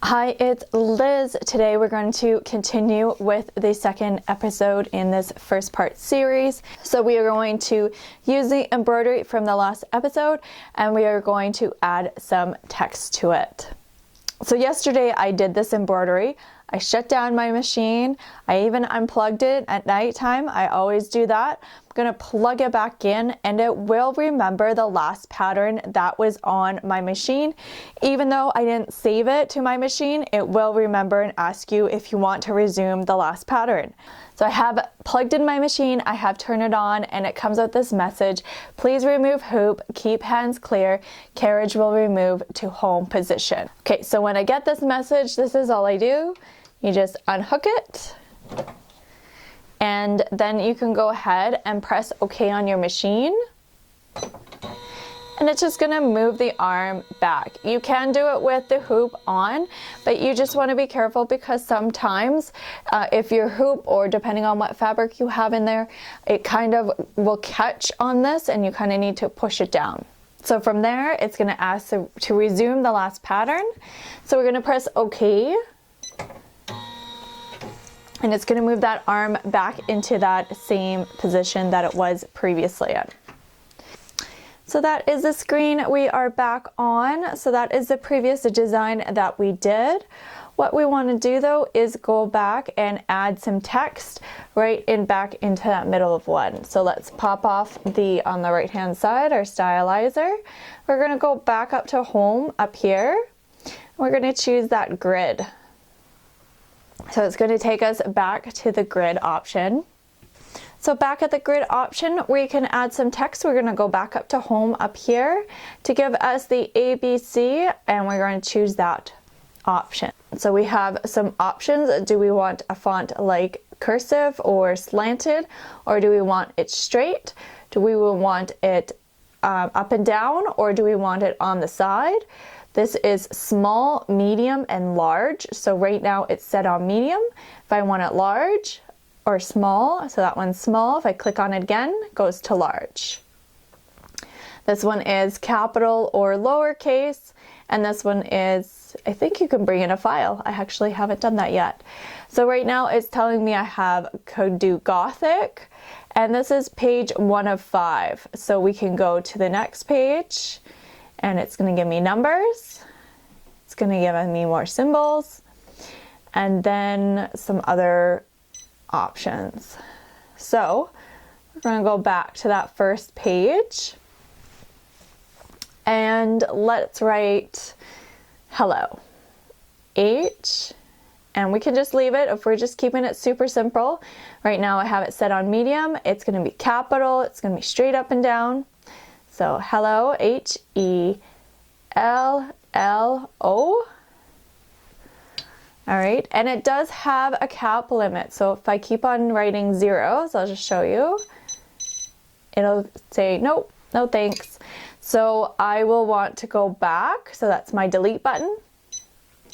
Hi, it's Liz. Today we're going to continue with the second episode in this first part series. So we are going to use the embroidery from the last episode and we are going to add some text to it. So yesterday I did this embroidery. I shut down my machine. I even unplugged it at nighttime. I always do that. I'm going to plug it back in and it will remember the last pattern that was on my machine. Even though I didn't save it to my machine, it will remember and ask you if you want to resume the last pattern. So I have plugged in my machine, I have turned it on, and it comes out this message: please remove hoop, keep hands clear, carriage will remove to home position. Okay, so when I get this message, this is all I do. You just unhook it, and then you can go ahead and press OK on your machine. And it's just gonna move the arm back. You can do it with the hoop on, but you just wanna be careful because sometimes if your hoop, or depending on what fabric you have in there, it kind of will catch on this and you kind of need to push it down. So from there, it's gonna ask to resume the last pattern. So we're gonna press OK. And it's gonna move that arm back into that same position that it was previously in. So that is the screen we are back on. So that is the previous design that we did. What we want to do though is go back and add some text right back into that middle of one. So let's pop off on the right hand side, our stylizer. We're going to go back up to home up here. We're going to choose that grid. So it's going to take us back to the grid option. So back at the grid option, we can add some text. We're going to go back up to home up here to give us the ABC, and we're going to choose that option. So we have some options. Do we want a font like cursive or slanted, or do we want it straight? Do we want it up and down, or do we want it on the side? This is small, medium, and large. So right now it's set on medium. If I want it large or small, so that one's small. If I click on it again, it goes to large. This one is capital or lowercase, and this one is, I think you can bring in a file. I actually haven't done that yet. So right now it's telling me I could do Gothic, and this is page 1 of 5. So we can go to the next page, and it's gonna give me numbers. It's gonna give me more symbols, and then some other options. So we're going to go back to that first page and let's write hello. H, and we can just leave it if we're just keeping it super simple. Right now I have it set on medium. It's going to be capital. It's going to be straight up and down. So hello, H-E-L-L-O. All right, and it does have a cap limit. So if I keep on writing zeros, I'll just show you. It'll say, nope, no thanks. So I will want to go back. So that's my delete button.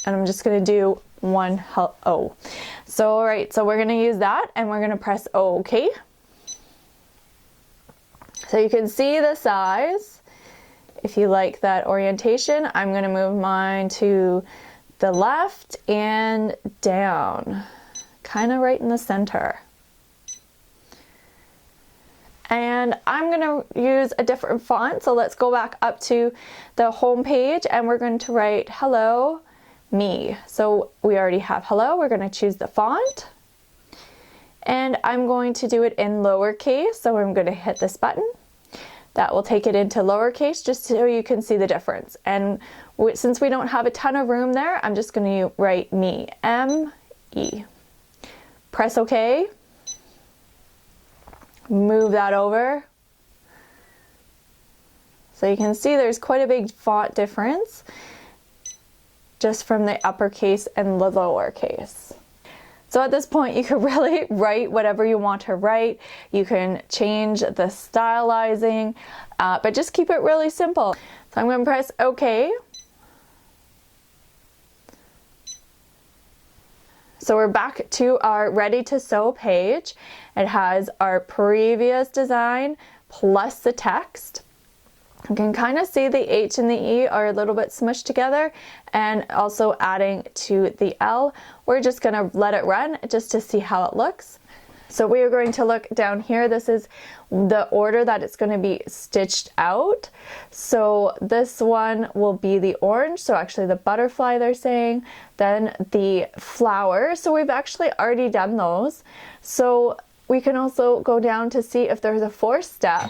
And I'm just gonna do one O. So, all right, so we're gonna use that and we're gonna press OK. So you can see the size. If you like that orientation, I'm gonna move mine to the left and down, kind of right in the center. And I'm going to use a different font. So let's go back up to the home page and we're going to write hello me. So we already have hello. We're going to choose the font. And I'm going to do it in lowercase. So I'm going to hit this button. That will take it into lowercase just so you can see the difference. And since we don't have a ton of room there, I'm just going to write me, M-E. Press OK. Move that over. So you can see there's quite a big font difference just from the uppercase and the lowercase. So at this point, you can really write whatever you want to write. You can change the stylizing, but just keep it really simple. So I'm going to press OK. So we're back to our ready to sew page. It has our previous design plus the text. You can kind of see the H and the E are a little bit smushed together, and also adding to the L. We're just going to let it run just to see how it looks. So we are going to look down here. This is the order that it's going to be stitched out. So this one will be the orange, so actually the butterfly they're saying, then the flower. So we've actually already done those. So we can also go down to see if there's a fourth step.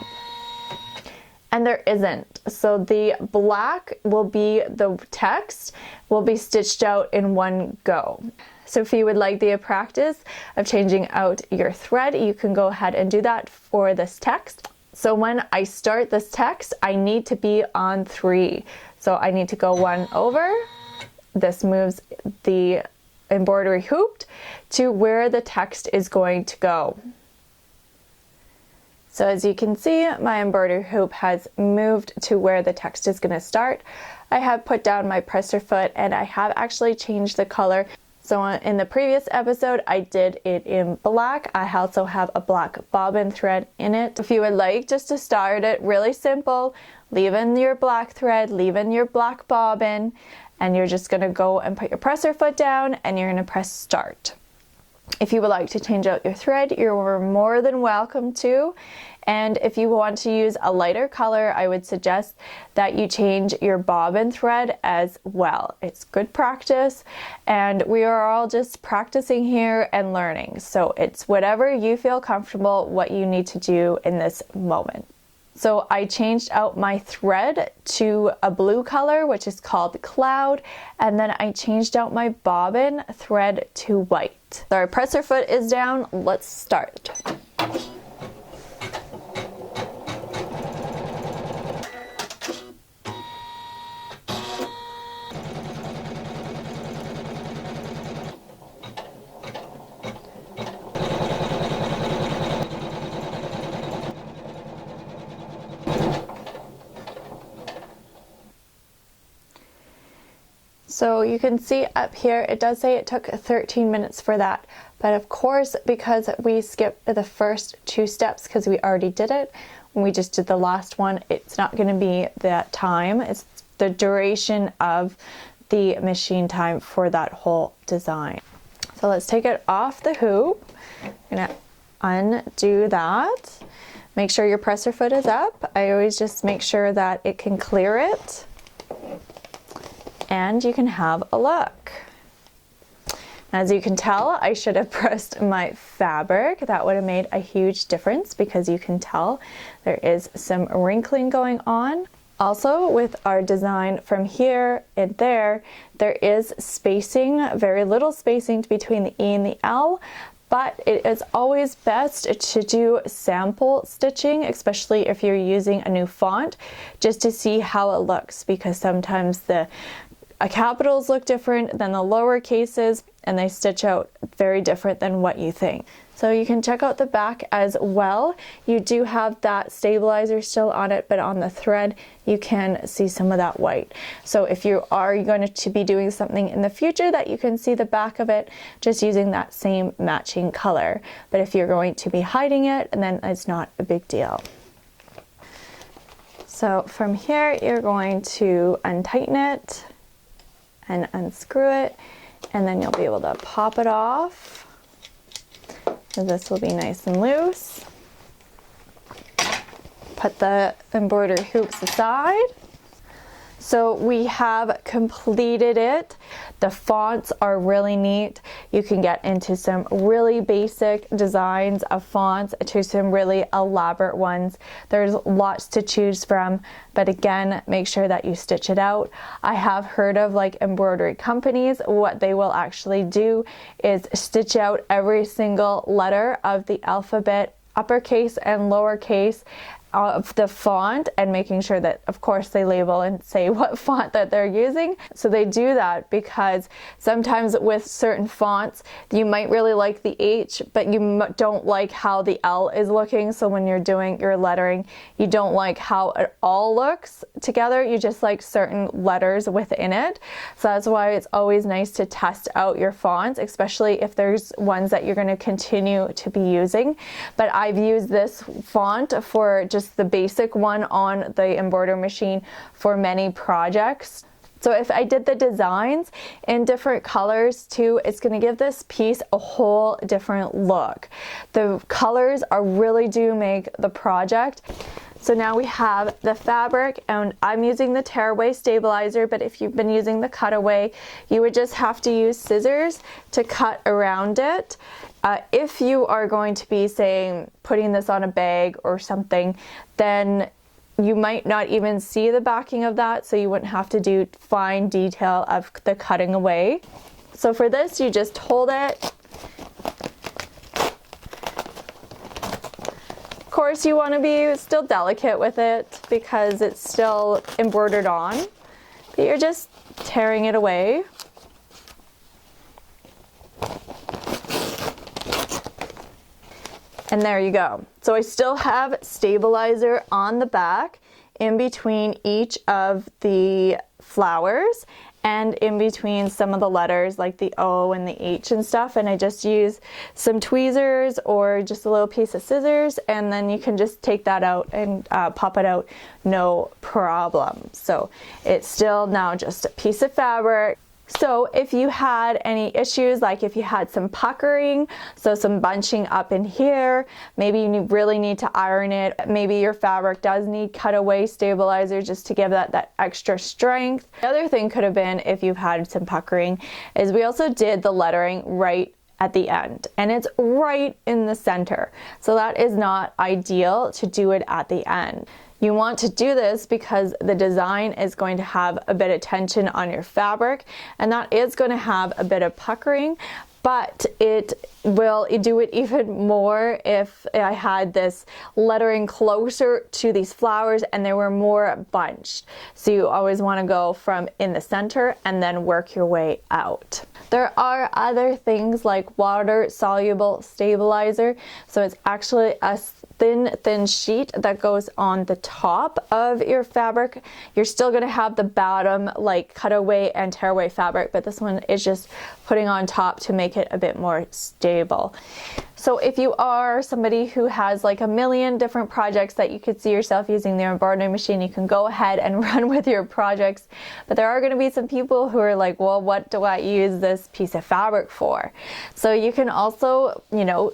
And there isn't. So the black will be the text, will be stitched out in one go. So if you would like the practice of changing out your thread, you can go ahead and do that for this text. So when I start this text, I need to be on 3. So I need to go 1 over. This moves the embroidery hoop to where the text is going to go. So as you can see, my embroidery hoop has moved to where the text is going to start. I have put down my presser foot, and I have actually changed the color. So in the previous episode, I did it in black. I also have a black bobbin thread in it. If you would like just to start it really simple, leave in your black thread, leave in your black bobbin, and you're just going to go and put your presser foot down, and you're going to press start. If you would like to change out your thread, you're more than welcome to. And if you want to use a lighter color, I would suggest that you change your bobbin thread as well. It's good practice, and we are all just practicing here and learning. So it's whatever you feel comfortable, what you need to do in this moment. So I changed out my thread to a blue color, which is called cloud, and then I changed out my bobbin thread to white. So our presser foot is down, let's start. So you can see up here, it does say it took 13 minutes for that. But of course, because we skipped the first 2 steps because we already did it, when we just did the last one, it's not going to be that time. It's the duration of the machine time for that whole design. So let's take it off the hoop. I'm going to undo that. Make sure your presser foot is up. I always just make sure that it can clear it. And you can have a look. As you can tell, I should have pressed my fabric. That would have made a huge difference because you can tell there is some wrinkling going on. Also, with our design from here and there is spacing, very little spacing between the E and the L, but it is always best to do sample stitching, especially if you're using a new font, just to see how it looks, because sometimes the capitals look different than the lower cases, and they stitch out very different than what you think. So you can check out the back as well. You do have that stabilizer still on it, but on the thread you can see some of that white. So if you are going to be doing something in the future that you can see the back of it, just using that same matching color. But if you're going to be hiding it, then it's not a big deal. So from here you're going to untighten it and unscrew it, and then you'll be able to pop it off. So this will be nice and loose. Put the embroidery hoops aside. So we have completed it. The fonts are really neat. You can get into some really basic designs of fonts to some really elaborate ones. There's lots to choose from, but again, make sure that you stitch it out. I have heard of like embroidery companies, what they will actually do is stitch out every single letter of the alphabet, uppercase and lowercase, of the font, and making sure that of course they label and say what font that they're using. So they do that because sometimes with certain fonts you might really like the H, but you don't like how the L is looking. So when you're doing your lettering, you don't like how it all looks together, you just like certain letters within it. So that's why it's always nice to test out your fonts, especially if there's ones that you're going to continue to be using. But I've used this font for just just the basic one on the embroidery machine for many projects. So if I did the designs in different colors too, it's going to give this piece a whole different look. The colors really do make the project. So now we have the fabric, and I'm using the tearaway stabilizer, but if you've been using the cutaway, you would just have to use scissors to cut around it. If you are going to be, say, putting this on a bag or something, then you might not even see the backing of that, so you wouldn't have to do fine detail of the cutting away. So for this, you just hold it. Of course, you want to be still delicate with it because it's still embroidered on, but you're just tearing it away. And there you go. So I still have stabilizer on the back in between each of the flowers and in between some of the letters like the O and the H and stuff. And I just use some tweezers or just a little piece of scissors, and then you can just take that out and pop it out, no problem. So it's still now just a piece of fabric. So if you had any issues, like if you had some puckering, so some bunching up in here, maybe you really need to iron it, maybe your fabric does need cutaway stabilizer just to give that extra strength. The other thing could have been, if you've had some puckering, is we also did the lettering right at the end, and it's right in the center. So that is not ideal to do it at the end. You want to do this because the design is going to have a bit of tension on your fabric, and that is going to have a bit of puckering, but it will do it even more if I had this lettering closer to these flowers and they were more bunched. So you always want to go from in the center and then work your way out. There are other things like water soluble stabilizer. So it's actually a thin sheet that goes on the top of your fabric. You're still going to have the bottom like cutaway and tearaway fabric, but this one is just putting on top to make it a bit more stable. So if you are somebody who has like a million different projects that you could see yourself using the embroidery machine, you can go ahead and run with your projects. But there are going to be some people who are like, well, what do I use this piece of fabric for? So you can also,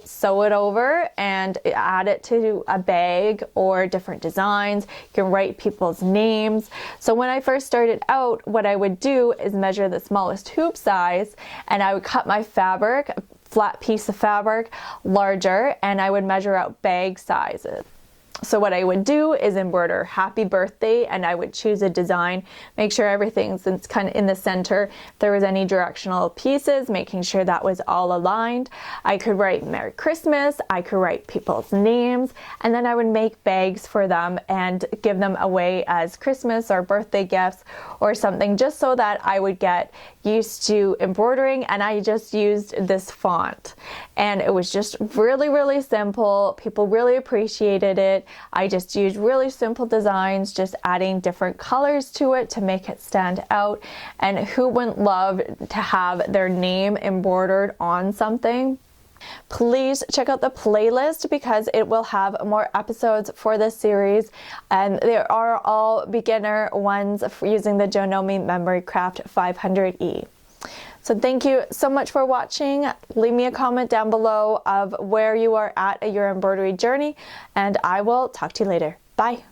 sew it over and add it to a bag or different designs. You can write people's names. So when I first started out, what I would do is measure the smallest hoop size, and I would cut my fabric, flat piece of fabric, larger, and I would measure out bag sizes. So what I would do is embroider happy birthday, and I would choose a design, make sure everything's kind of in the center. If there was any directional pieces, making sure that was all aligned. I could write Merry Christmas, I could write people's names, and then I would make bags for them and give them away as Christmas or birthday gifts or something, just so that I would get used to embroidering. And I just used this font, and it was just really, really simple. People really appreciated it. I just used really simple designs, just adding different colors to it to make it stand out. And who wouldn't love to have their name embroidered on something? Please check out the playlist because it will have more episodes for this series, and they are all beginner ones for using the Janome Memory Craft 500E. So thank you so much for watching. Leave me a comment down below of where you are at your embroidery journey, and I will talk to you later. Bye.